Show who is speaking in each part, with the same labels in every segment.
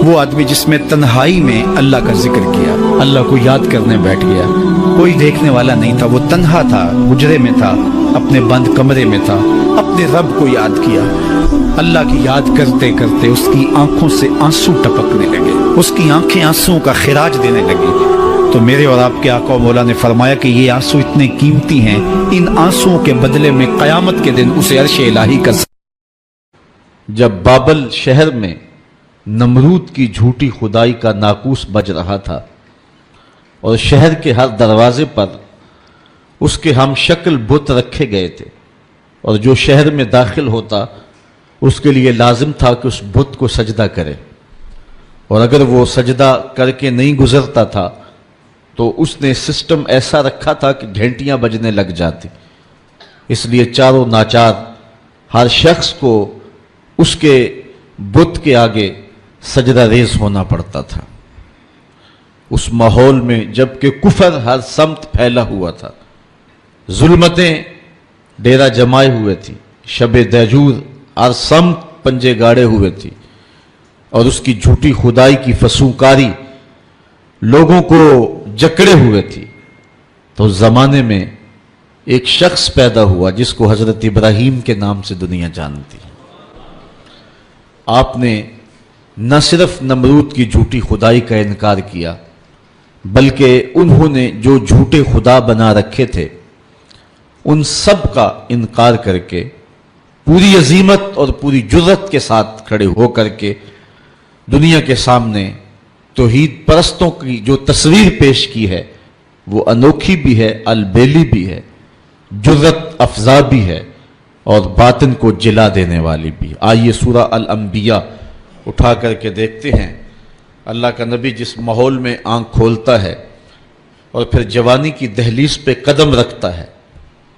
Speaker 1: وہ آدمی جس میں تنہائی میں اللہ کا ذکر کیا، اللہ کو یاد کرنے بیٹھ گیا، کوئی دیکھنے والا نہیں تھا، وہ تنہا تھا، حجرے میں تھا، اپنے بند کمرے میں تھا، اپنے رب کو یاد کیا۔ اللہ کی یاد کرتے کرتے اس کی آنکھوں سے آنسو ٹپکنے لگے، اس کی آنکھیں آنسوؤں کا خراج دینے لگی۔ تو میرے اور آپ کے آقا و مولا نے فرمایا کہ یہ آنسو اتنے قیمتی ہیں، ان آنسوؤں کے بدلے میں قیامت کے دن اسے عرش الہی کا۔
Speaker 2: جب بابل شہر میں نمرود کی جھوٹی خدائی کا ناقوس بج رہا تھا اور شہر کے ہر دروازے پر اس کے ہم شکل بت رکھے گئے تھے، اور جو شہر میں داخل ہوتا اس کے لیے لازم تھا کہ اس بت کو سجدہ کرے، اور اگر وہ سجدہ کر کے نہیں گزرتا تھا تو اس نے سسٹم ایسا رکھا تھا کہ گھنٹیاں بجنے لگ جاتی، اس لیے چاروں ناچار ہر شخص کو اس کے بت کے آگے سجدہ ریز ہونا پڑتا تھا۔ اس ماحول میں جبکہ کفر ہر سمت پھیلا ہوا تھا، ظلمتیں ڈیرا جمائے ہوئے تھی، شب دہجور ہر سمت پنجے گاڑے ہوئے تھی، اور اس کی جھوٹی خدائی کی فسوکاری لوگوں کو جکڑے ہوئے تھی، تو اس زمانے میں ایک شخص پیدا ہوا جس کو حضرت ابراہیم کے نام سے دنیا جانتی۔ آپ نے نہ صرف نمرود کی جھوٹی خدائی کا انکار کیا، بلکہ انہوں نے جو جھوٹے خدا بنا رکھے تھے ان سب کا انکار کر کے پوری عظیمت اور پوری جرت کے ساتھ کھڑے ہو کر کے دنیا کے سامنے توحید پرستوں کی جو تصویر پیش کی ہے وہ انوکھی بھی ہے، البیلی بھی ہے، جرت افزا بھی ہے، اور باطن کو جلا دینے والی بھی۔ آئیے سورہ الانبیاء اٹھا کر کے دیکھتے ہیں۔ اللہ کا نبی جس ماحول میں آنکھ کھولتا ہے اور پھر جوانی کی دہلیز پہ قدم رکھتا ہے،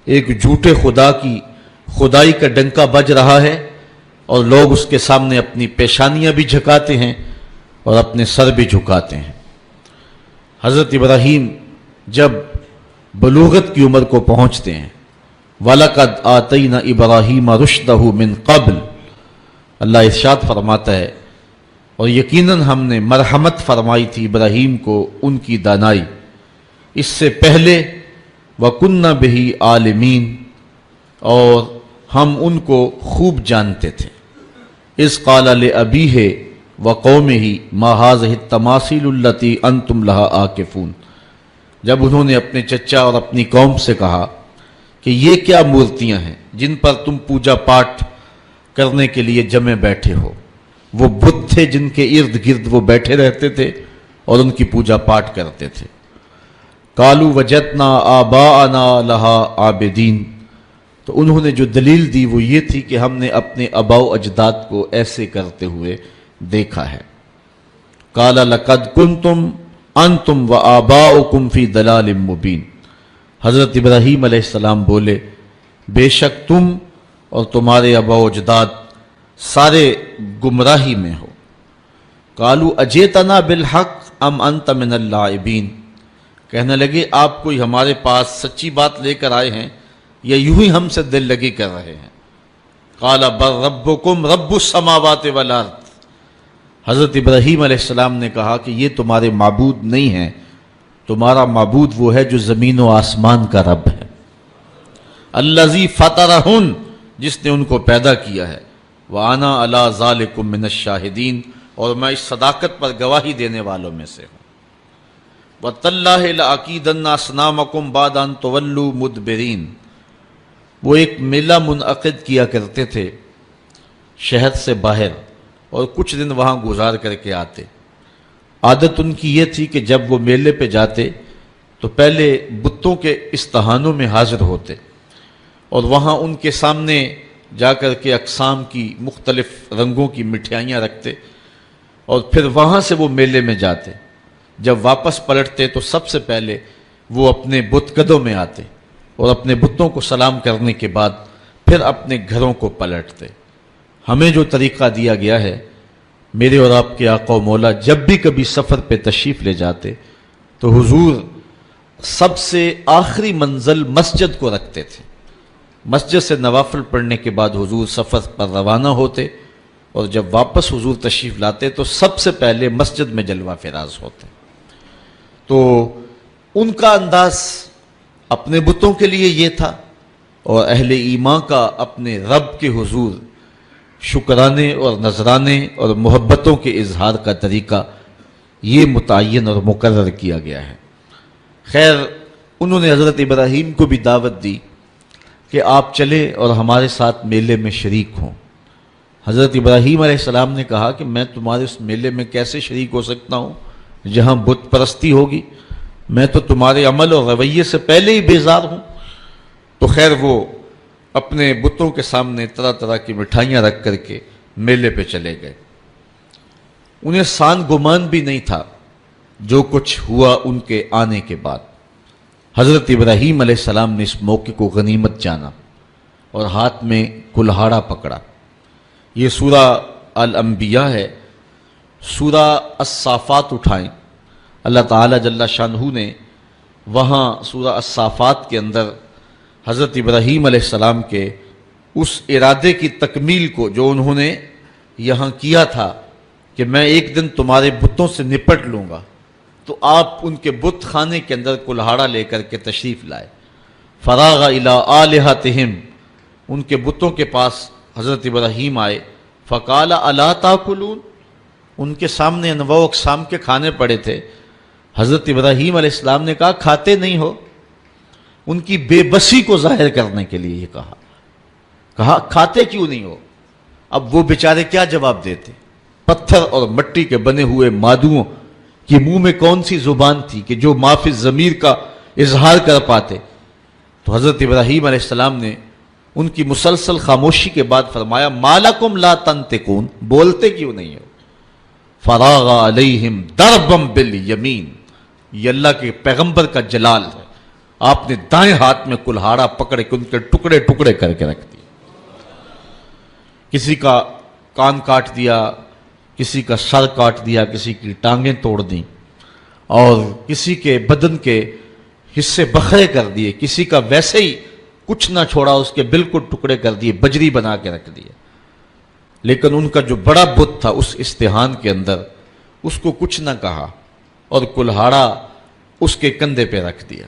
Speaker 2: ایک جھوٹے خدا کی خدائی کا ڈنکا بج رہا ہے، اور لوگ اس کے سامنے اپنی پیشانیاں بھی جھکاتے ہیں اور اپنے سر بھی جھکاتے ہیں۔ حضرت ابراہیم جب بلوغت کی عمر کو پہنچتے ہیں، وَلَقَدْ آتَيْنَا إِبْرَاهِيمَ رُشْدَهُ مِنْ قَبْلُ، اللہ ارشاد فرماتا ہے، اور یقیناً ہم نے مرحمت فرمائی تھی ابراہیم کو ان کی دانائی اس سے پہلے، وَكُنَّا بِهِ عَالِمِينَ، اور ہم ان کو خوب جانتے تھے۔ اِذْ قَالَ لِأَبِيهِ وَقَوْمِهِ مَا هَٰذِهِ التَّمَاثِيلُ الَّتِي أَنْتُمْ لَهَا عَاكِفُونَ، جب انہوں نے اپنے چچا اور اپنی قوم سے کہا کہ یہ کیا مورتیاں ہیں جن پر تم پوجا پاٹ کرنے کے لیے جمے بیٹھے ہو۔ وہ بت تھے جن کے ارد گرد وہ بیٹھے رہتے تھے اور ان کی پوجا پاٹ کرتے تھے۔ قالوا وجدنا آباءنا لها عابدین، تو انہوں نے جو دلیل دی وہ یہ تھی کہ ہم نے اپنے آباء و اجداد کو ایسے کرتے ہوئے دیکھا ہے۔ قال لقد کنتم انتم وآباؤکم فی ضلال مبین، حضرت ابراہیم علیہ السلام بولے بے شک تم اور تمہارے آباء و اجداد سارے گمراہی میں ہو۔ قالوا اجئتنا بالحق ام انت من اللاعبین، کہنے لگے آپ کوئی ہمارے پاس سچی بات لے کر آئے ہیں یا یوں ہی ہم سے دل لگی کر رہے ہیں۔ قال بل ربکم رب السماوات والارض، حضرت ابراہیم علیہ السلام نے کہا کہ یہ تمہارے معبود نہیں ہیں، تمہارا معبود وہ ہے جو زمین و آسمان کا رب ہے، الذی فطرہن، جس نے ان کو پیدا کیا ہے، وَأَنَا عَلَىٰ ذَلِكُم مِّنَ الشَّاہِدِينَ، اور میں اس صداقت پر گواہی دینے والوں میں سے ہوں۔ وَتَاللَّهِ لَأَكِيدَنَّ أَصْنَامَكُمْ بَعْدَ أَن تُوَلُّوا مُدْبِرِينَ، وہ ایک میلہ منعقد کیا کرتے تھے شہر سے باہر اور کچھ دن وہاں گزار کر کے آتے۔ عادت ان کی یہ تھی کہ جب وہ میلے پہ جاتے تو پہلے بتوں کے استہانوں میں حاضر ہوتے اور وہاں ان کے سامنے جا کر کے اقسام کی مختلف رنگوں کی مٹھائیاں رکھتے، اور پھر وہاں سے وہ میلے میں جاتے۔ جب واپس پلٹتے تو سب سے پہلے وہ اپنے بت قدوں میں آتے اور اپنے بتوں کو سلام کرنے کے بعد پھر اپنے گھروں کو پلٹتے۔ ہمیں جو طریقہ دیا گیا ہے، میرے اور آپ کے آقا و مولا جب بھی کبھی سفر پہ تشریف لے جاتے تو حضور سب سے آخری منزل مسجد کو رکھتے تھے۔ مسجد سے نوافل پڑھنے کے بعد حضور سفر پر روانہ ہوتے اور جب واپس حضور تشریف لاتے تو سب سے پہلے مسجد میں جلوہ فراز ہوتے. تو ان کا انداز اپنے بتوں کے لیے یہ تھا، اور اہل ایمان کا اپنے رب کے حضور شکرانے اور نذرانے اور محبتوں کے اظہار کا طریقہ یہ متعین اور مقرر کیا گیا ہے. خیر، انہوں نے حضرت ابراہیم کو بھی دعوت دی کہ آپ چلیں اور ہمارے ساتھ میلے میں شریک ہوں. حضرت ابراہیم علیہ السلام نے کہا کہ میں تمہارے اس میلے میں کیسے شریک ہو سکتا ہوں جہاں بت پرستی ہوگی، میں تو تمہارے عمل اور رویے سے پہلے ہی بیزار ہوں. تو خیر وہ اپنے بتوں کے سامنے طرح طرح کی مٹھائیاں رکھ کر کے میلے پہ چلے گئے. انہیں سان گمان بھی نہیں تھا جو کچھ ہوا ان کے آنے کے بعد. حضرت ابراہیم علیہ السلام نے اس موقع کو غنیمت جانا اور ہاتھ میں کلہاڑا پکڑا. یہ سورہ الانبیاء ہے. سورہ الصافات اٹھائیں، اللہ تعالیٰ جل شانہ نے وہاں سورہ الصافات کے اندر حضرت ابراہیم علیہ السلام کے اس ارادے کی تکمیل کو جو انہوں نے یہاں کیا تھا کہ میں ایک دن تمہارے بتوں سے نپٹ لوں گا، تو آپ ان کے بت خانے کے اندر کلہاڑا لے کر کے تشریف لائے. فراغ الی آلہتہم، ان کے بتوں کے پاس حضرت ابراہیم آئے. فقال الا تاکلون، ان کے سامنے انواع و اقسام کے کھانے پڑے تھے. حضرت ابراہیم علیہ السلام نے کہا کھاتے نہیں ہو؟ ان کی بے بسی کو ظاہر کرنے کے لیے یہ کہا کھاتے کیوں نہیں ہو؟ اب وہ بیچارے کیا جواب دیتے؟ پتھر اور مٹی کے بنے ہوئے مادوؤں کی منہ میں کون سی زبان تھی کہ جو معافی ضمیر کا اظہار کر پاتے؟ تو حضرت ابراہیم علیہ السلام نے ان کی مسلسل خاموشی کے بعد فرمایا مالکم لا تنطقون، بولتے کیوں نہیں ہو؟ فراغ علیہم ضربا بالیمین، یہ اللہ کے پیغمبر کا جلال ہے. آپ نے دائیں ہاتھ میں کلہاڑا پکڑ کے ان کے ٹکڑے ٹکڑے کر کے رکھ دیے. کسی کا کان کاٹ دیا، کسی کا سر کاٹ دیا، کسی کی ٹانگیں توڑ دیں، اور کسی کے بدن کے حصے بکھرے کر دیے، کسی کا ویسے ہی کچھ نہ چھوڑا، اس کے بالکل ٹکڑے کر دیے، بجری بنا کے رکھ دیے. لیکن ان کا جو بڑا بت تھا اس استحان کے اندر اس کو کچھ نہ کہا اور کلہاڑا اس کے کندھے پہ رکھ دیا.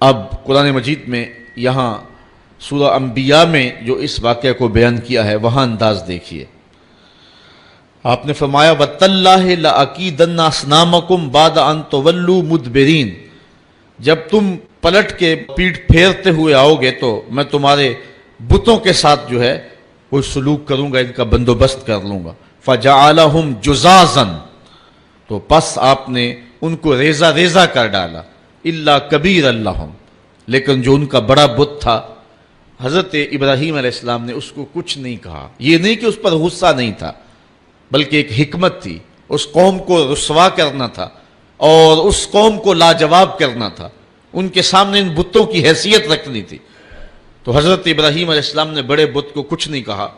Speaker 2: اب قرآن مجید میں یہاں سورہ انبیاء میں جو اس واقعہ کو بیان کیا ہے وہاں انداز دیکھیے. آپ نے فرمایا وَتَاللَّهِ لَأَكِيدَنَّ أَصْنَامَكُمْ بَعْدَ أَن تُوَلُّوا مُدْبِرِينَ، جب تم پلٹ کے پیٹھ پھیرتے ہوئے آؤ گے تو میں تمہارے بتوں کے ساتھ جو ہے کوئی سلوک کروں گا، ان کا بندوبست کر لوں گا. فَجَعَلَهُمْ جُزَازًا، تو پس آپ نے ان کو ریزہ ریزہ کر ڈالا. إِلَّا كَبِيرًا لَهُمْ، لیکن جو ان کا بڑا بت تھا حضرت ابراہیم علیہ السلام نے اس کو کچھ نہیں کہا. یہ نہیں کہ اس پر غصہ نہیں تھا، بلکہ ایک حکمت تھی. اس قوم کو رسوا کرنا تھا اور اس قوم کو لاجواب کرنا تھا، ان کے سامنے ان بتوں کی حیثیت رکھنی تھی. تو حضرت ابراہیم علیہ السلام نے بڑے بت کو کچھ نہیں کہا.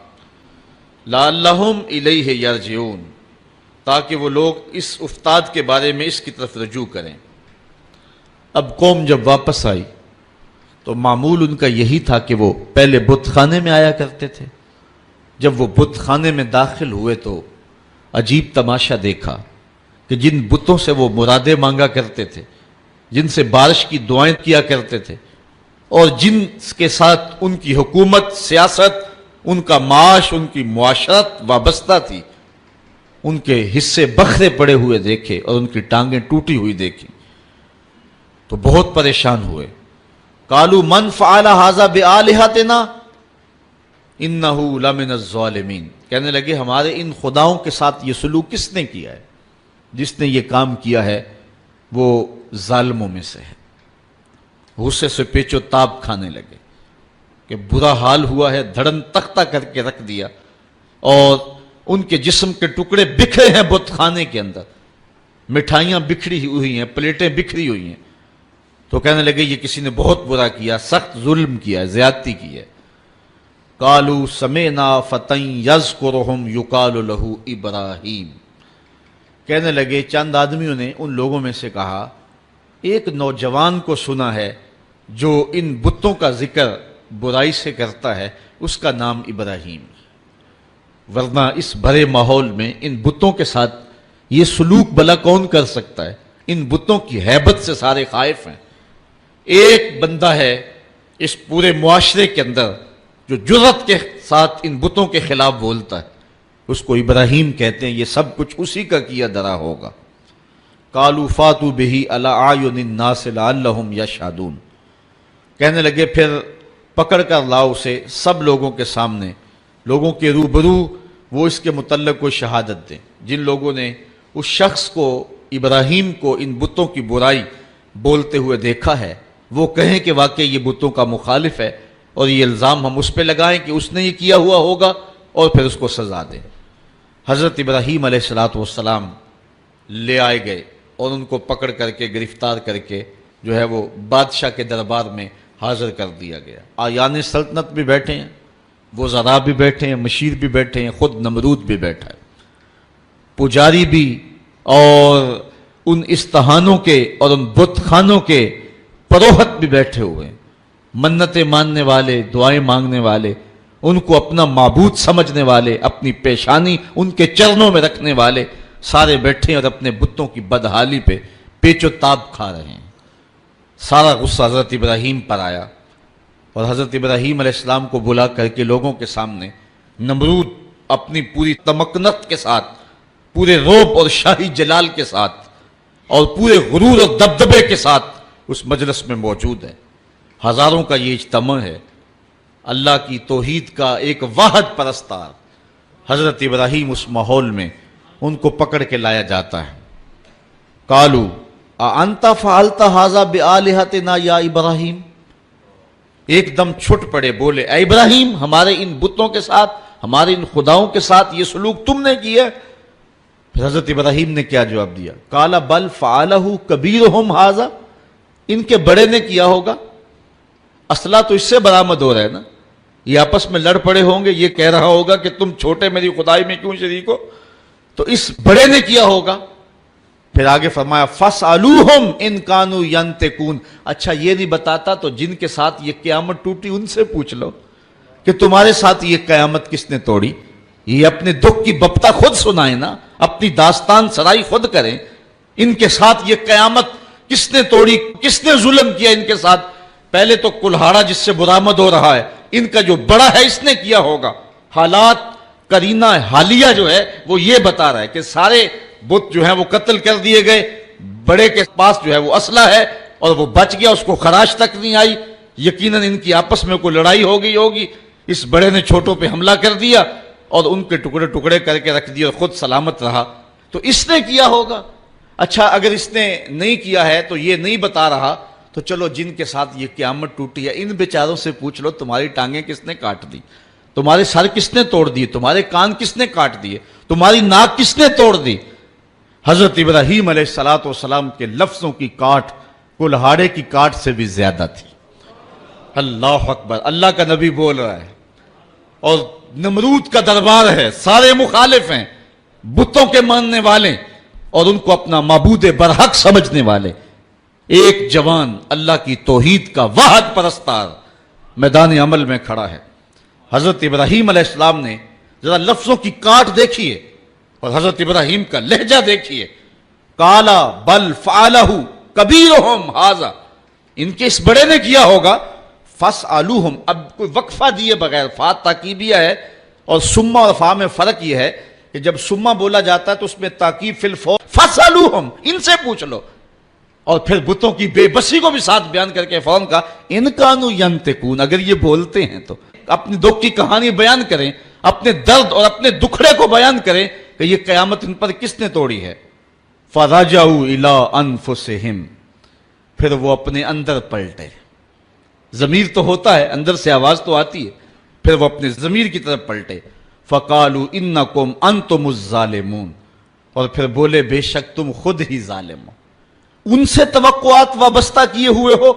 Speaker 2: لعلہم الیہ یرجعون، تاکہ وہ لوگ اس افتاد کے بارے میں اس کی طرف رجوع کریں. اب قوم جب واپس آئی تو معمول ان کا یہی تھا کہ وہ پہلے بت خانے میں آیا کرتے تھے. جب وہ بت خانے میں داخل ہوئے تو عجیب تماشا دیکھا کہ جن بتوں سے وہ مرادیں مانگا کرتے تھے، جن سے بارش کی دعائیں کیا کرتے تھے، اور جن کے ساتھ ان کی حکومت، سیاست، ان کا معاش، ان کی معاشرت وابستہ تھی، ان کے حصے بکھرے پڑے ہوئے دیکھے اور ان کی ٹانگیں ٹوٹی ہوئی دیکھی تو بہت پریشان ہوئے. قالوا من فعل هذا بآلهتنا انه لمن الظالمین، کہنے لگے ہمارے ان خداؤں کے ساتھ یہ سلوک کس نے کیا ہے؟ جس نے یہ کام کیا ہے وہ ظالموں میں سے ہے. غصے سے پیچو تاب کھانے لگے کہ برا حال ہوا ہے، دھڑن تختہ کر کے رکھ دیا اور ان کے جسم کے ٹکڑے بکھرے ہیں بت خانے کے اندر، مٹھائیاں بکھری ہوئی ہیں، پلیٹیں بکھری ہوئی ہیں. تو کہنے لگے یہ کسی نے بہت برا کیا، سخت ظلم کیا ہے، زیادتی کی ہے. قالوا سمعنا فتى يذكرهم يقال له ابراہیم، کہنے لگے چند آدمیوں نے ان لوگوں میں سے کہا ایک نوجوان کو سنا ہے جو ان بتوں کا ذکر برائی سے کرتا ہے، اس کا نام ابراہیم. ورنہ اس بڑے ماحول میں ان بتوں کے ساتھ یہ سلوک بلا کون کر سکتا ہے؟ ان بتوں کی ہیبت سے سارے خائف ہیں۔ ایک بندہ ہے اس پورے معاشرے کے اندر جو جرأت کے ساتھ ان بتوں کے خلاف بولتا ہے، اس کو ابراہیم کہتے ہیں۔ یہ سب کچھ اسی کا کیا دھرا ہوگا۔ قالوا فاتوا به علی اعین الناس لعلهم یشهدون، کہنے لگے پھر پکڑ کر لاؤ اسے سب لوگوں کے سامنے، لوگوں کے روبرو وہ اس کے متعلق کوئی شہادت دیں۔ جن لوگوں نے اس شخص کو، ابراہیم کو، ان بتوں کی برائی بولتے ہوئے دیکھا ہے، وہ کہیں کہ واقعی یہ بتوں کا مخالف ہے، اور یہ الزام ہم اس پہ لگائیں کہ اس نے یہ کیا ہوا ہوگا، اور پھر اس کو سزا دیں۔ حضرت ابراہیم علیہ السلام لے آئے گئے اور ان کو پکڑ کر کے گرفتار کر کے جو ہے وہ بادشاہ کے دربار میں حاضر کر دیا گیا۔ آیان سلطنت بھی بیٹھے ہیں، وزراء بھی بیٹھے ہیں، مشیر بھی بیٹھے ہیں، خود نمرود بھی بیٹھا ہے، پجاری بھی، اور ان استہانوں کے اور ان بت خانوں کے پروہت بھی بیٹھے ہوئے ہیں، منتیں ماننے والے، دعائیں مانگنے والے، ان کو اپنا معبود سمجھنے والے، اپنی پیشانی ان کے چرنوں میں رکھنے والے سارے بیٹھے ہیں اور اپنے بتوں کی بدحالی پہ پیچ و تاب کھا رہے ہیں۔ سارا غصہ حضرت ابراہیم پر آیا، اور حضرت ابراہیم علیہ السلام کو بلا کر کے لوگوں کے سامنے نمرود اپنی پوری تمکنت کے ساتھ، پورے رعب اور شاہی جلال کے ساتھ، اور پورے غرور اور دبدبے کے ساتھ اس مجلس میں موجود ہے۔ ہزاروں کا یہ اجتماع ہے، اللہ کی توحید کا ایک واحد پرستار حضرت ابراہیم اس ماحول میں ان کو پکڑ کے لایا جاتا ہے۔ قالوا اانت فعلت هذا بآلهتنا یا ابراہیم، ایک دم چھٹ پڑے، بولے اے ابراہیم، ہمارے ان بتوں کے ساتھ، ہمارے ان خداؤں کے ساتھ یہ سلوک تم نے کیا ہے؟ پھر حضرت ابراہیم نے کیا جواب دیا؟ قال بل فعلہ کبیرہم ھذا، ان کے بڑے نے کیا ہوگا۔ اسلحہ تو اس سے برآمد ہو رہا ہے نا، یہ آپس میں لڑ پڑے ہوں گے، یہ کہہ رہا ہوگا کہ تم چھوٹے میری خدائی میں کیوں شریک ہو، تو اس بڑے نے کیا ہوگا۔ پھر آگے فرمایا فَاسْأَلُوهُمْ إِنْ كَانُوا يَنْتِقُونَ، اچھا یہ نہیں بتاتا تو جن کے ساتھ یہ قیامت ٹوٹی ان سے پوچھ لو کہ تمہارے ساتھ یہ قیامت کس نے توڑی۔ یہ اپنے دکھ کی بپتا خود سنائیں نا، اپنی داستان سرائی خود کریں، ان کے ساتھ یہ قیامت کس نے توڑی، کس نے ظلم کیا ان کے ساتھ۔ پہلے تو کلہاڑا جس سے برآمد ہو رہا ہے، ان کا جو بڑا ہے اس نے کیا ہوگا۔ حالات قرینہ حالیہ جو ہے وہ یہ بتا رہا ہے کہ سارے بت جو ہیں وہ قتل کر دیے گئے، بڑے کے پاس جو ہے وہ اسلحہ ہے اور وہ بچ گیا، اس کو خراش تک نہیں آئی، یقیناً ان کی آپس میں کوئی لڑائی ہو گئی ہوگی، اس بڑے نے چھوٹوں پہ حملہ کر دیا اور ان کے ٹکڑے ٹکڑے کر کے رکھ دیا اور خود سلامت رہا، تو اس نے کیا ہوگا۔ اچھا اگر اس نے نہیں کیا ہے تو یہ نہیں بتا رہا، تو چلو جن کے ساتھ یہ قیامت ٹوٹی ہے ان بیچاروں سے پوچھ لو تمہاری ٹانگیں کس نے کاٹ دی، تمہارے سر کس نے توڑ دیے، تمہارے کان کس نے کاٹ دیے، تمہاری ناک کس نے توڑ دی۔ حضرت ابراہیم علیہ السلام کے لفظوں کی کاٹ کلہاڑے کی کاٹ سے بھی زیادہ تھی۔ اللہ اکبر، اللہ کا نبی بول رہا ہے اور نمرود کا دربار ہے، سارے مخالف ہیں، بتوں کے ماننے والے اور ان کو اپنا معبود برحق سمجھنے والے۔ ایک جوان اللہ کی توحید کا واحد پرستار میدان عمل میں کھڑا ہے۔ حضرت ابراہیم علیہ السلام نے ذرا لفظوں کی کاٹ دیکھیے اور حضرت ابراہیم کا لہجہ دیکھیے۔ کالا بل فعلہ کبیرہم ھذا، ان کے اس بڑے نے کیا ہوگا۔ فاسألوہم، اب کوئی وقفہ دیے بغیر، فا تاکیبیہ ہے اور سما اور فا میں فرق یہ ہے کہ جب سما بولا جاتا ہے تو اس میں تاکیب فی الفور، فاسألوہم، ان سے پوچھ لو، اور پھر بتوں کی بے بسی کو بھی ساتھ بیان کر کے فوراً کہا ان کانوا ینطقون، اگر یہ بولتے ہیں تو اپنی دکھ کی کہانی بیان کریں، اپنے درد اور اپنے دکھڑے کو بیان کریں کہ یہ قیامت ان پر کس نے توڑی ہے۔ فَرَجَعُوا إِلَىٰ أَنفُسِهِمْ، پھر وہ اپنے اندر پلٹے، ضمیر تو ہوتا ہے، اندر سے آواز تو آتی ہے، پھر وہ اپنے ضمیر کی طرف پلٹے۔ فَقَالُوا إِنَّكُمْ أَنْتُمُ الظَّالِمُونَ، اور پھر بولے بے شک تم خود ہی ظالم ہو، ان سے توقعات وابستہ کیے ہوئے ہو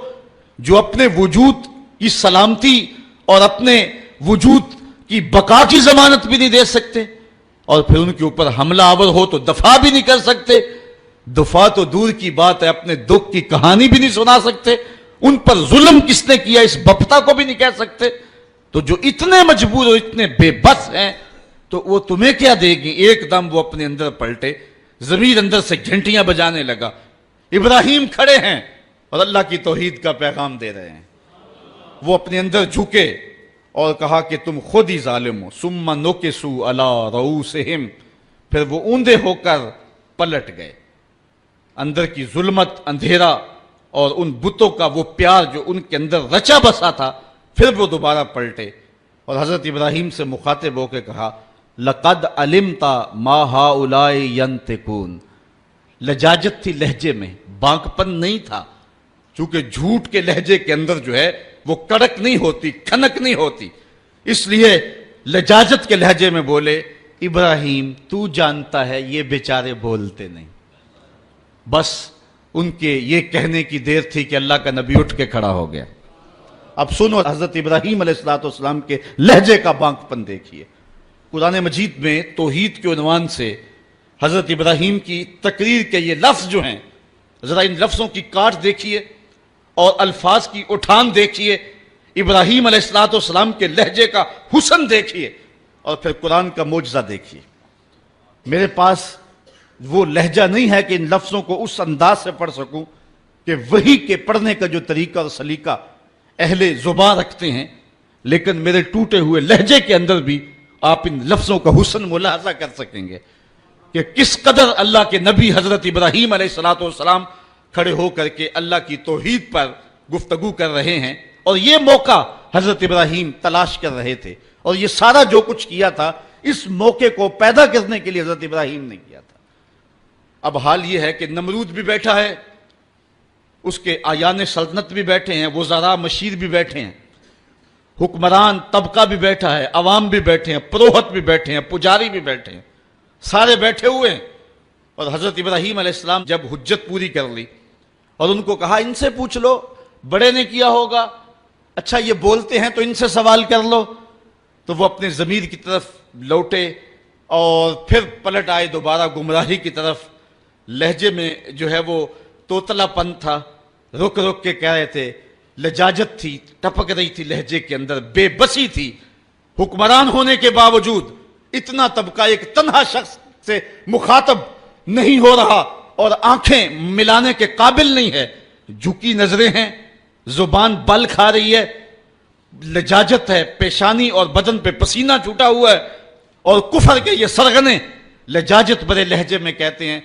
Speaker 2: جو اپنے وجود کی سلامتی اور اپنے وجود کی بقا کی ضمانت بھی نہیں دے سکتے، اور پھر ان کے اوپر حملہ آور ہو تو دفاع بھی نہیں کر سکتے، دفاع تو دور کی بات ہے، اپنے دکھ کی کہانی بھی نہیں سنا سکتے، ان پر ظلم کس نے کیا اس بپتا کو بھی نہیں کہہ سکتے۔ تو جو اتنے مجبور اور اتنے بے بس ہیں تو وہ تمہیں کیا دے گی؟ ایک دم وہ اپنے اندر پلٹے، ضمیر اندر سے گھنٹیاں بجانے لگا۔ ابراہیم کھڑے ہیں اور اللہ کی توحید کا پیغام دے رہے ہیں۔ وہ اپنے اندر جھکے اور کہا کہ تم خود ہی ظالم ہو۔ ثم نکسوا علی رؤوسہم، پھر وہ اوندے ہو کر پلٹ گئے۔ اندر کی ظلمت، اندھیرا اور ان بتوں کا وہ پیار جو ان کے اندر رچا بسا تھا، پھر وہ دوبارہ پلٹے اور حضرت ابراہیم سے مخاطب ہو کے کہا لقد علمت ما ہؤلاء ینطقون۔ لجاجت تھی لہجے میں، بانک پن نہیں تھا، چونکہ جھوٹ کے لہجے کے اندر جو ہے وہ کڑک نہیں ہوتی، کھنک نہیں ہوتی، اس لیے لجاجت کے لہجے میں بولے ابراہیم تو جانتا ہے یہ بیچارے بولتے نہیں۔ بس ان کے یہ کہنے کی دیر تھی کہ اللہ کا نبی اٹھ کے کھڑا ہو گیا۔ اب سنو حضرت ابراہیم علیہ السلام کے لہجے کا بانک پن دیکھیے۔ قرآن مجید میں توحید کے عنوان سے حضرت ابراہیم کی تقریر کے یہ لفظ جو ہیں، ذرا ان لفظوں کی کاٹ دیکھیے اور الفاظ کی اٹھان دیکھیے، ابراہیم علیہ السلام کے لہجے کا حسن دیکھیے اور پھر قرآن کا معجزہ دیکھیے۔ میرے پاس وہ لہجہ نہیں ہے کہ ان لفظوں کو اس انداز سے پڑھ سکوں کہ وحی کے پڑھنے کا جو طریقہ اور سلیقہ اہل زبان رکھتے ہیں، لیکن میرے ٹوٹے ہوئے لہجے کے اندر بھی آپ ان لفظوں کا حسن ملاحظہ کر سکیں گے کہ کس قدر اللہ کے نبی حضرت ابراہیم علیہ السلام کھڑے ہو کر کے اللہ کی توحید پر گفتگو کر رہے ہیں، اور یہ موقع حضرت ابراہیم تلاش کر رہے تھے، اور یہ سارا جو کچھ کیا تھا اس موقع کو پیدا کرنے کے لیے حضرت ابراہیم نے کیا تھا۔ اب حال یہ ہے کہ نمرود بھی بیٹھا ہے، اس کے آیان سلطنت بھی بیٹھے ہیں، وزراء مشیر بھی بیٹھے ہیں، حکمران طبقہ بھی بیٹھا ہے، عوام بھی بیٹھے ہیں، پروہت بھی بیٹھے ہیں، پجاری بھی بیٹھے ہیں، سارے بیٹھے ہوئے ہیں۔ اور حضرت ابراہیم علیہ السلام جب حجت پوری کر لی اور ان کو کہا ان سے پوچھ لو، بڑے نے کیا ہوگا، اچھا یہ بولتے ہیں تو ان سے سوال کر لو، تو وہ اپنے ضمیر کی طرف لوٹے اور پھر پلٹ آئے دوبارہ گمراہی کی طرف۔ لہجے میں جو ہے وہ توتلا پن تھا، رک رک کے کہہ رہے تھے، لجاجت تھی، ٹپک رہی تھی لہجے کے اندر، بے بسی تھی۔ حکمران ہونے کے باوجود اتنا طبقہ ایک تنہا شخص سے مخاطب نہیں ہو رہا اور آنکھیں ملانے کے قابل نہیں ہے، جھکی نظریں ہیں، زبان بل کھا رہی ہے، لجاجت ہے، پیشانی اور بدن پہ پسینہ چھوٹا ہوا ہے، اور کفر کے یہ سرغنے لجاجت برے لہجے میں کہتے ہیں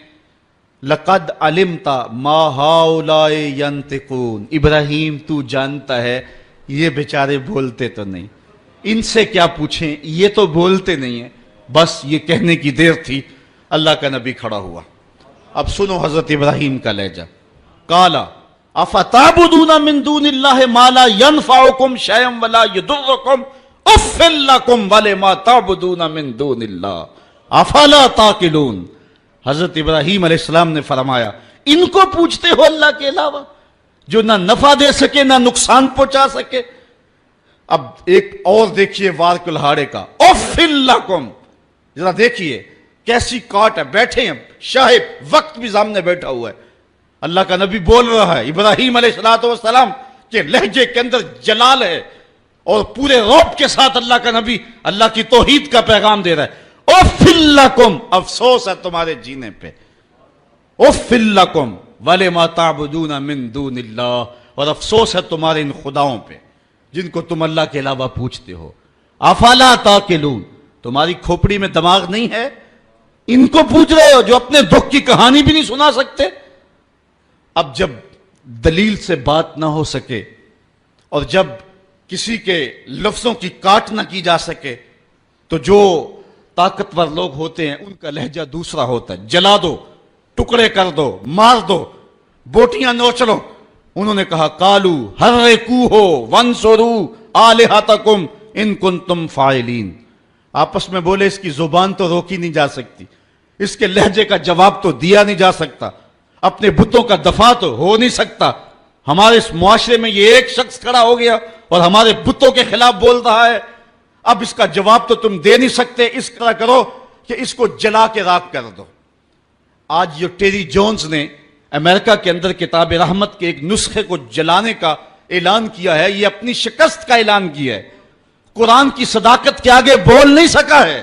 Speaker 2: لقد علمت ما ہؤلاء ینطقون۔ ابراہیم تو جانتا ہے یہ بیچارے بولتے تو نہیں، ان سے کیا پوچھیں، یہ تو بولتے نہیں ہیں۔ بس یہ کہنے کی دیر تھی، اللہ کا نبی کھڑا ہوا۔ اب سنو حضرت ابراہیم کا لہجہ۔ قالا افتعبدون من دون اللہ ما لا ينفعکم شیئا ولا یضرکم اف لکم ولما تعبدون من دون اللہ افلا تعقلون۔ حضرت ابراہیم علیہ السلام نے فرمایا ان کو پوچھتے ہو اللہ کے علاوہ جو نہ نفع دے سکے نہ نقصان پہنچا سکے۔ اب ایک اور دیکھیے وار کلہاڑے کا، اف لکم، ذرا دیکھیے کیسی کاٹ ہے، بیٹھے ہیں شاہب، وقت بھی سامنے بیٹھا ہوا ہے، اللہ کا نبی بول رہا ہے، ابراہیم علیہ السلام کے لہجے کے اندر جلال ہے، اور پورے رعب کے ساتھ اللہ کا نبی اللہ کی توحید کا پیغام دے رہا ہے۔ اف لکم، افسوس ہے تمہارے جینے پہ، اف لکم ولما تعبدون من دون اللہ، اور افسوس ہے تمہارے ان خداؤں پہ جن کو تم اللہ کے علاوہ پوچھتے ہو۔ افلا تعقلون، تمہاری کھوپڑی میں دماغ نہیں ہے، ان کو پوچھ رہے ہو جو اپنے دکھ کی کہانی بھی نہیں سنا سکتے۔ اب جب دلیل سے بات نہ ہو سکے اور جب کسی کے لفظوں کی کاٹ نہ کی جا سکے تو جو طاقتور لوگ ہوتے ہیں ان کا لہجہ دوسرا ہوتا ہے، جلا دو، ٹکڑے کر دو، مار دو، بوٹیاں نوچ لو۔ انہوں نے کہا قالو حرقوہ وانصروا آلہتکم ان کنتم فاعلین۔ آپس میں بولے اس کی زبان تو روکی نہیں جا سکتی، اس کے لہجے کا جواب تو دیا نہیں جا سکتا، اپنے بتوں کا دفاع تو ہو نہیں سکتا۔ ہمارے اس معاشرے میں یہ ایک شخص کھڑا ہو گیا اور ہمارے بتوں کے خلاف بول رہا ہے، اب اس کا جواب تو تم دے نہیں سکتے، اس طرح کرو کہ اس کو جلا کے راکھ کر دو۔ آج جو ٹیری جونز نے امریکہ کے اندر کتاب رحمت کے ایک نسخے کو جلانے کا اعلان کیا ہے، یہ اپنی شکست کا اعلان کیا ہے، قرآن کی صداقت کے آگے بول نہیں سکا ہے،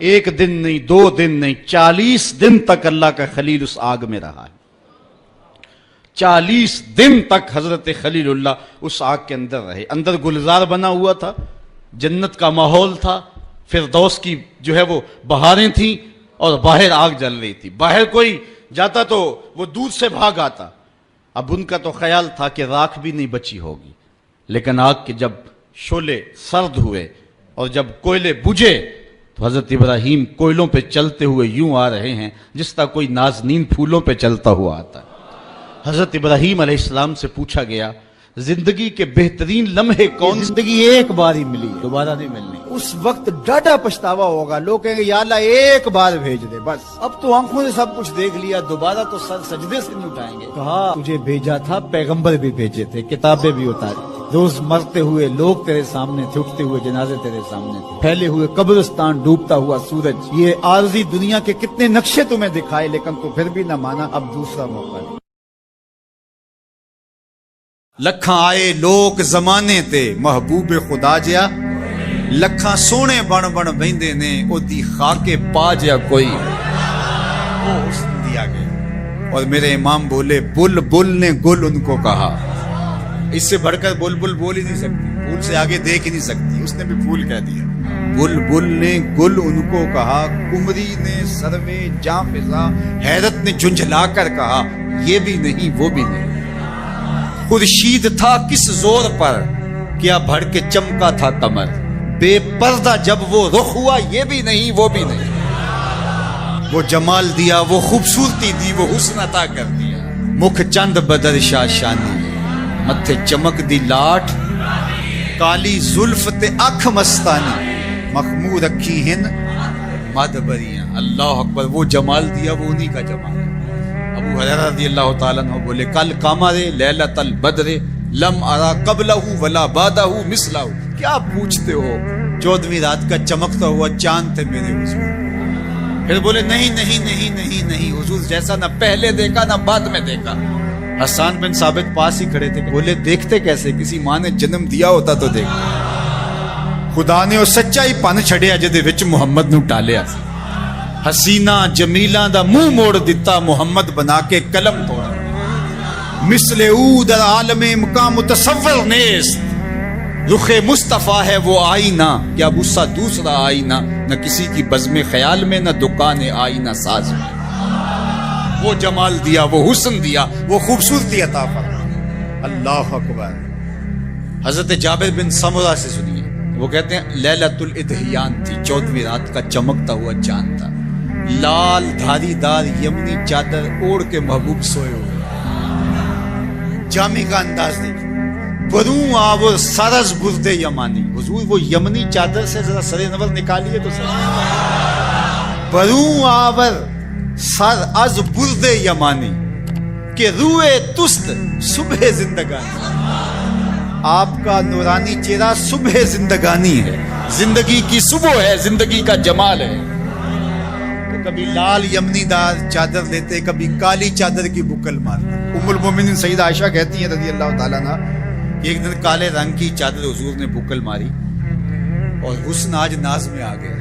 Speaker 1: ایک دن نہیں، 2 دن نہیں، 40 دن تک اللہ کا خلیل اس آگ میں رہا ہے۔ 40 دن تک حضرت خلیل اللہ اس آگ کے اندر رہے۔ اندر گلزار بنا ہوا تھا، جنت کا ماحول تھا، فردوس کی جو ہے وہ بہاریں تھیں، اور باہر آگ جل رہی تھی۔ باہر کوئی جاتا تو وہ دور سے بھاگ آتا۔ اب ان کا تو خیال تھا کہ راکھ بھی نہیں بچی ہوگی، لیکن آگ کے جب شعلے سرد ہوئے اور جب کوئلے بجھے تو حضرت ابراہیم کوئلوں پہ چلتے ہوئے یوں آ رہے ہیں جس طرح کوئی نازنین پھولوں پہ چلتا ہوا آتا ہے۔ حضرت ابراہیم علیہ السلام سے پوچھا گیا زندگی کے بہترین لمحے کون؟
Speaker 3: زندگی ایک بار ہی ملی ہے، دوبارہ نہیں ملنی۔ اس وقت ڈاڈا پچھتاوا ہوگا، لوگ کہیں گے یا اللہ ایک بار بھیج دے بس، اب تو آنکھوں نے سب کچھ دیکھ لیا، دوبارہ تو سر سجدے سے نہیں اٹھائیں گے۔ کہا تجھے بھیجا تھا، پیغمبر بھی بھیجے تھے، کتابیں بھی اتاری تھی، روز مرتے ہوئے لوگ تیرے سامنے تھے، اٹھتے ہوئے جنازے تیرے سامنے تھے، پھیلے ہوئے قبرستان، ڈوبتا ہوا سورج، یہ عارضی دنیا کے کتنے نقشے تمہیں دکھائے، لیکن تو پھر بھی نہ مانا، اب دوسرا موقع دے۔
Speaker 4: لکھاں آئے لوک زمانے تے محبوب خدا جیا، لکھاں سونے بن بن بہندے نے او دی خاکے پا جیا کوئی، وہ حسن دیا گیا۔ اور میرے امام بولے بل بل نے گل ان کو کہا، اس سے بڑھ کر بل بل بول ہی نہیں سکتی، پھول سے آگے دیکھ ہی نہیں سکتی، اس نے بھی پھول کہہ دیا۔ بل بل نے گل ان کو کہا، کمری نے سروے جاں فضا، حیرت نے جھنجھلا کر کہا یہ بھی نہیں وہ بھی نہیں۔ خورشید تھا کس زور پر، کیا بھڑ کے چمکا تھا کمر، بے پردہ جب وہ رخ ہوا یہ بھی نہیں وہ بھی نہیں۔ وہ جمال دیا، وہ خوبصورتی دی، وہ حسن عطا کر دیا۔ مکھ چند بدر شاہ شانی، متھے چمک دی لاٹ، کالی زلف تے اکھ مستانی، مخمور رکھی ہن مد بریاں۔ اللہ اکبر، وہ جمال دیا وہ انہی کا جمال ہے۔ ابو ہریرہ رضی اللہ تعالیٰ عنہ بولے کل قمر لیلۃ البدر لم ارا قبلہ ولا بعدہ مثلہ۔ کیا پوچھتے ہو، 14ویں رات کا چمکتا ہوا چاند تھے میرے حضور۔ پھر بولے نہیں نہیں نہیں نہیں نہیں، حضور جیسا نہ پہلے دیکھا نہ بعد میں دیکھا۔ حسان بن ثابت پاس ہی کھڑے تھے، بولے دیکھتے کیسے، کسی ماں نے جنم دیا ہوتا تو دیکھتے۔ خدا نے وہ سچا ہی پن چھڑیا جدے وچ محمد نو ٹالیا، حسینہ جمیلاں دا منہ موڑ دیتا، محمد بنا کے قلم توڑا۔ مثل او در عالم مقام متصور نیست، رخ مصطفیٰ ہے وہ آئینہ، کیا غصہ دوسرا آئینہ، نہ کسی کی بزم خیال میں نہ دکان آئینہ ساز میں۔ وہ جمال دیا، وہ حسن دیا، وہ خوبصورتی عطا فرمایا۔ اللہ اکبر۔ حضرت جابر بن سمرہ سے سنیے، وہ کہتے ہیں لیلۃ الاضحیان تھی، 14ویں رات کا چمکتا ہوا چاند تھا، لال دھاری دار یمنی چادر اوڑھ کے محبوب سوئے ہوئے، جامع کا انداز دیکھیں، بروں آور سرز برد یمانی۔ حضور وہ یمنی چادر سے ذرا سر نور نکالیے تو سر، بروں آور سر از برد یمانی کہ روئے تست صبح زندگانی۔ آپ کا نورانی چہرہ صبح زندگانی ہے، زندگی کی صبح ہے، زندگی کا جمال ہے۔ تو کبھی لال یمنی دار چادر لیتے، کبھی کالی چادر کی بکل مارتے۔ ام المومنین سیدہ عائشہ کہتی ہیں رضی اللہ تعالیٰ عنہ کہ ایک دن کالے رنگ کی چادر حضور نے بکل ماری اور حسن آج ناز میں آ گیا۔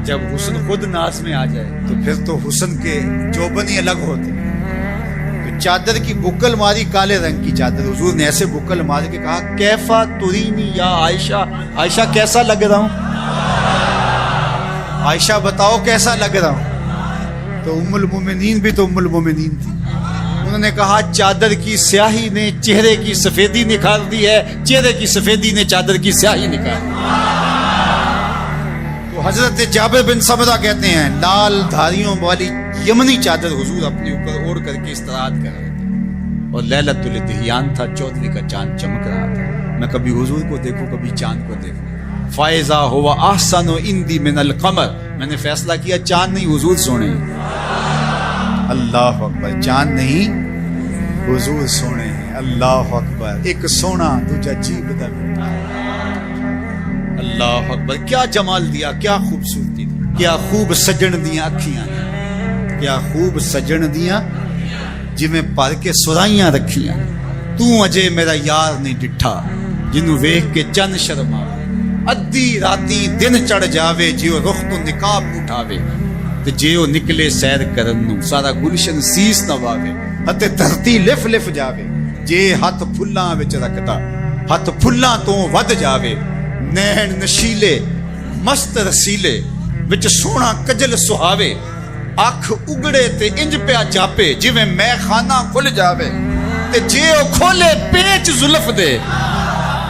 Speaker 4: جب حسن خود ناز میں آ جائے تو پھر تو حسن کے چوبن ہی الگ ہوتے ہیں۔ چادر کی بکل ماری، کالے رنگ کی چادر، حضور نے ایسے بکل مار کے کہا کیفا ترینی یا عائشہ، عائشہ کیسا لگ رہا ہوں، عائشہ بتاؤ کیسا لگ رہا ہوں۔ تو ام المومنین بھی تو ام المومنین تھی، انہوں نے کہا چادر کی سیاہی نے چہرے کی سفیدی نکھار دی ہے، چہرے کی سفیدی نے چادر کی سیاہی نکھار دی۔ تو حضرت جابر بن سمرہ کہتے ہیں لال دھاریوں والی یمنی چادر حضور اپنے اوپر اوڑھ کر کے استراحت کر رہے تھے، اور لیلۃ الاضحیان تھا، 14ویں کا چاند چمک رہا تھا۔ میں کبھی حضور کو دیکھوں کبھی چاند کو دیکھوں۔ فائزہ ہوا احسن عندی من القمر، میں نے فیصلہ کیا چاند نہیں حضور سونے ہیں۔ اللہ اکبر، چاند نہیں حضور سونے ہیں۔ اللہ اکبر، ایک سونا دوجا جی بدل۔ اللہ اکبر، کیا جمال دیا، کیا خوبصورتی دی، کیا خوب سجن دیاں اکھیاں، کیا خوب سجن دیاں جویں پر کے سرائیاں رکھیاں۔ تو اجے میرا یار نہیں ڈٹھا جنوں ویکھ کے چن شرماوے، ادھی راتی دن چڑھ جاوے جیو رخ تو نقاب اٹھاوے تے جے او نکلے سیر کرن نو سارا گلشن سیس نواوے ہتے دھرتی لف لف جاوے جے ہاتھ پھلاں وچ رکھدا ہاتھ پھلاں تو ود جاوے نین نشیلے مست رسیلے وچ سونا کجل سہاوے اکھ اگڑے تے انج پیا جاپے جویں میں خانہ کھل جاوے تے جے او کھولے پیچ زلف دے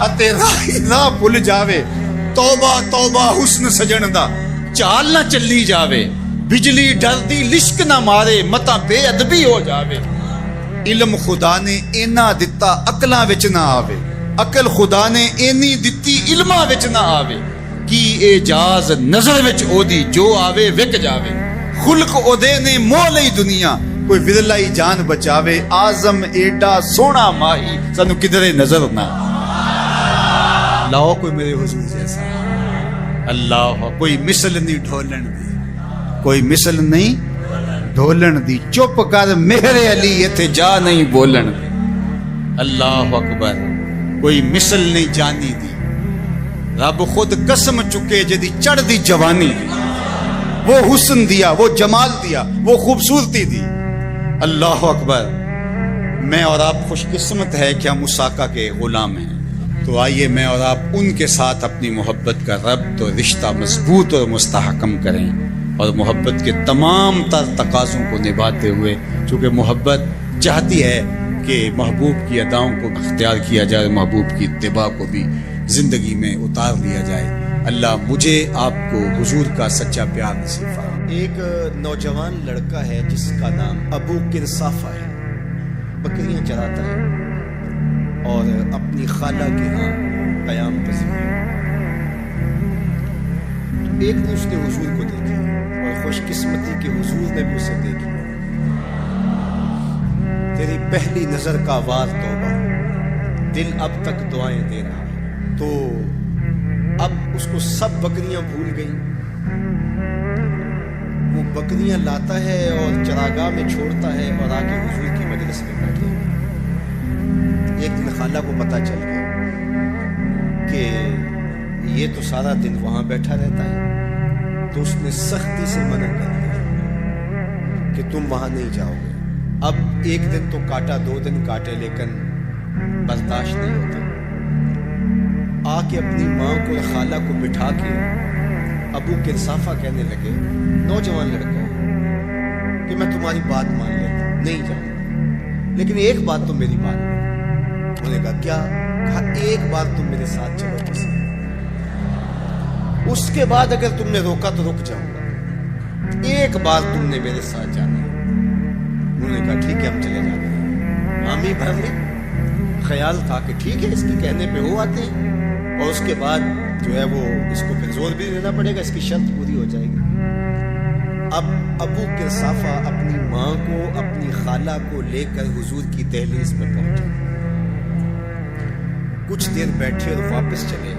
Speaker 4: اتے راہی راہ بھل جاوے توبہ توبہ حسن سجن دا چال نہ چلی جاوے بجلی ڈردی لشک نہ مارے متا بے ادبی ہو جاوے علم خدا نے اینا دتا عقلاں وچ نہ آوے عقل خدا نے اینی دتی علماں وچ نہ آوے کی اعجاز نظر وچ او دی جو آوے وک جاوے خلق او دے نے مو لئی دنیا کوئی ودلائی جان بچاوے آزم ایڈا سونا ماہی سانو کدھرے نظر نہ لاؤ کوئی میرے حضور جیسا اللہ کوئی مثل نہیں ڈھولن دی کوئی مثل نہیں ڈھولن دی چپ کر میرے علی ایتھے جا نہیں بولن دی اللہ اکبر کوئی مثل نہیں جانی دی رب خود قسم چکے جدی چڑھ دی جوانی دی وہ حسن دیا وہ جمال دیا وہ خوبصورتی دی اللہ اکبر میں اور آپ خوش قسمت ہے کہ ہم اس آقا کے غلام ہیں تو آئیے میں اور آپ ان کے ساتھ اپنی محبت کا ربط اور رشتہ مضبوط اور مستحکم کریں اور محبت کے تمام تر تقاضوں کو نبھاتے ہوئے چونکہ محبت چاہتی ہے کہ محبوب کی اداؤں کو اختیار کیا جائے محبوب کی اتباع کو بھی زندگی میں اتار لیا جائے اللہ مجھے آپ کو حضور کا سچا پیار نصیب فرمائے۔
Speaker 3: ایک نوجوان لڑکا ہے جس کا نام ابو کرصافہ ہے، بکریاں چراتا ہے اور اپنی خالہ کے ہاں قیام پذیر ہے۔ ایک دن اس نے حضور کو دیکھا اور خوش قسمتی کہ حضور نے بھی اسے دیکھی۔ تیری پہلی نظر کا وار توبہ، دل اب تک دعائیں دے رہا ہے۔ تو اب اس کو سب بکریاں بھول گئیں، وہ بکریاں لاتا ہے اور چراگاہ میں چھوڑتا ہے اور آگے حضور کی مجلس میں بیٹھے۔ ایک دن خالہ کو پتہ چل گیا کہ یہ تو سارا دن وہاں بیٹھا رہتا ہے، تو اس نے سختی سے منع کر دیا کہ تم وہاں نہیں جاؤ گے۔ اب ایک دن تو کاٹا، 2 دن کاٹے، لیکن برداشت نہیں ہوتا۔ آ کے اپنی ماں کو خالہ کو بٹھا کے ابو کرصافہ کہنے لگے، نوجوان لڑکا ہے، کہ میں تمہاری بات مان لیتا ہوں، نہیں جاؤں گا، لیکن ایک بات تو میری بات ہے۔ انہوں نے کہا کیا؟ کہا ایک بار تم میرے ساتھ چلو بس، اس کے بعد اگر تم نے روکا تو رک جاؤں گا، ایک بار تم نے میرے ساتھ جانا ہے۔ انہوں نے کہا ٹھیک ہے ہم چلے جاتے ہیں۔ حامی بھر لے، خیال تھا کہ ٹھیک ہے اس کے کہنے پہ ہو آتے ہیں، اور اس کے بعد جو ہے وہ اس کو پھر زور بھی دینا پڑے گا، اس کی شرط پوری ہو جائے گی۔ اب ابو کرصافہ اپنی ماں کو، اپنی خالہ کو لے کر حضور کی دہلیز میں پہنچے۔ کچھ دیر بیٹھے اور واپس چلے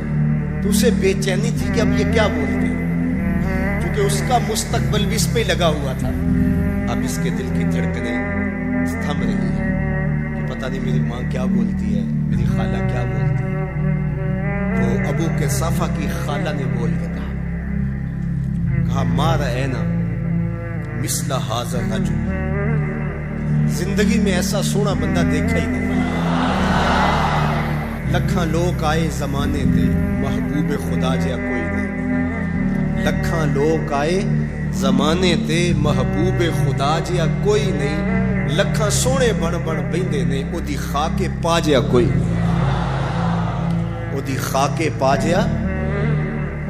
Speaker 3: تو اسے بے چینی تھی کہ اب یہ کیا بولتے ہیں، کیونکہ اس کا مستقبل بھی اس پہ لگا ہوا تھا۔ اب اس کے دل کی دھڑکنیں تھم رہی ہیں کہ پتہ نہیں میری ماں کیا بولتی ہے، میری خالہ کیا بولتی ہے۔ تو ابو کرصافہ کی خالہ نے بول کے کہا ما رأینا مثل ھذا الرجل، زندگی میں ایسا سونا بندہ دیکھا ہی نہیں۔ لکھاں لوگ آئے زمانے تے، محبوب خدا جیا کوئی نہیں۔ لکھاں لوگ آئے زمانے تے، محبوب خدا جیا کوئی نہیں۔ لکھاں سونے بن بن بہندے نے، او دی خاک پا جیا کوئی نہیں، او دی خاک پا جیا۔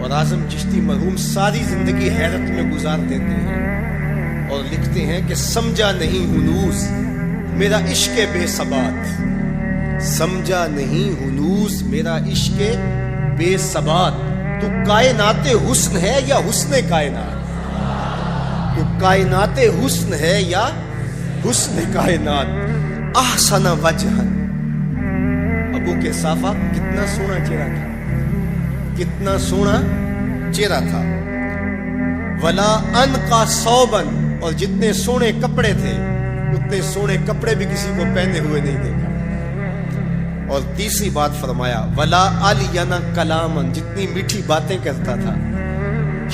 Speaker 3: اور اعظم چشتی مرحوم ساری زندگی حیرت میں گزار دیتے ہیں اور لکھتے ہیں کہ سمجھا نہیں ہنوز میرا عشق بے ثبات، سمجھا نہیں ہنوز میرا عشق بے ثبات۔ تو کائنات حسن ہے یا حسن کائنات؟ تو کائنات حسن ہے یا حسن کائنات؟ احسن وجہن، ابو کرصافہ کتنا سونا چہرہ تھا، کتنا سونا چہرہ تھا۔ ولا انقا ثوبن، اور جتنے سونے کپڑے تھے اتنے سونے کپڑے بھی کسی کو پہنے ہوئے نہیں دیکھا۔ اور تیسری بات فرمایا ولا الینا کلامن، جتنی میٹھی باتیں کرتا تھا،